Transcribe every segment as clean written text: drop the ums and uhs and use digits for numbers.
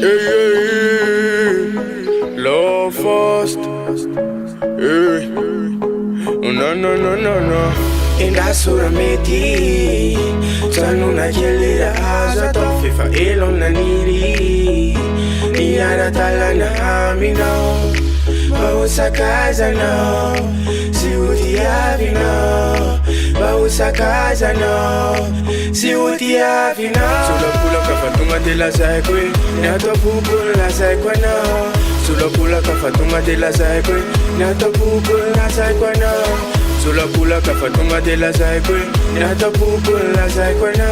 Hey, hey, hey. Love first. Hey. No, no, no, no, no. Ingasura meti Sanuna jelira aza tofifa ilona niri Niyara tala na amino Bausa kaza no Siuti avino Bausa kaza no Siuti avino Sula pula kafatunga de la saikwe Nato pupula la saikwa no Sula pula kafatunga de la saikwe Nato pupula la saikwa no Sula pula kafatunga de la saikwe Nato pupula la saikwa no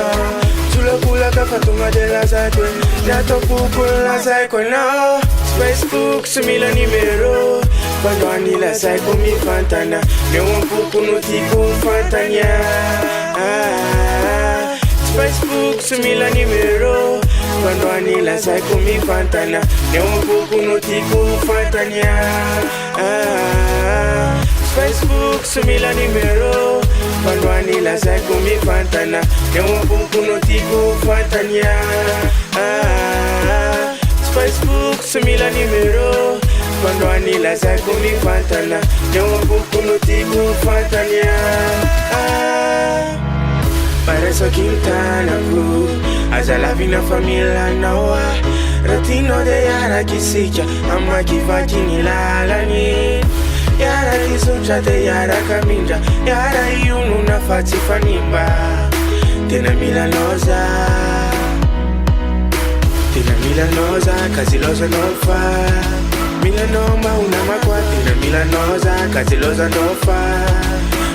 Sula pula kafatunga de la saikwe Nato pupula la saikwa no Facebook sumila numero Quando ani la saikwa mi fantana Ne un pupu no tiku fantanya Facebook sumila numero Quando ani la saikwa mi fantana Ne un pupu no tiku fantanya Facebook sumila numero Quando ani la saikwa mi fantana Ne un pupu no tiku fantanya Facebook sumila numero Quando ani la saikwa mi fantana Ne un pupu no tiku fantanya Pareso Quintana Cruz Azala vina familia noa Ratino de yara kisija Ama kivakini lalani Yara kisucha de yara kaminja Yara yunu na fatifanimba Tena milanoza Tena milanoza Kaziloza nofa Milanoma una makwa Tena milanoza Kaziloza nofa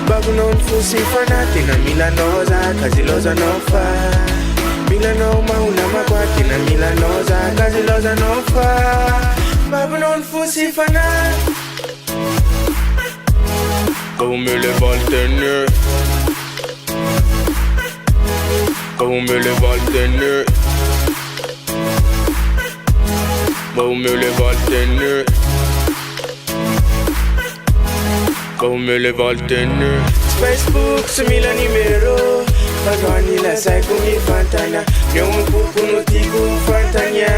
Babu non fusifana Tena milanoza Kaziloza nofa Milanoma una makwa Tena milanoza Kaziloza nofa Babu non fusifana Come le valtene Come le valtene Come le valtene Come le valtene Facebook sumila numero Quando ani la saikwa mi fantana Ne un pupu no tiku fantanya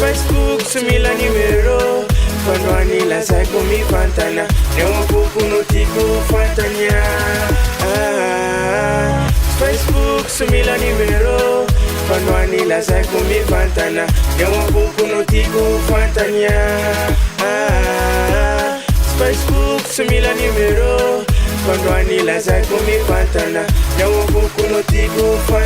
Facebook sumila numero Quando ani la saikwa mi fantana Ne un pupu no tiku fantanya Facebook sumila numero Quando ani la saikwa mi fantana Ne un pupu no tiku fantanya Facebook sumila numero Quando ani la saikwa mi fantana Ne un pupu no tiku fantanya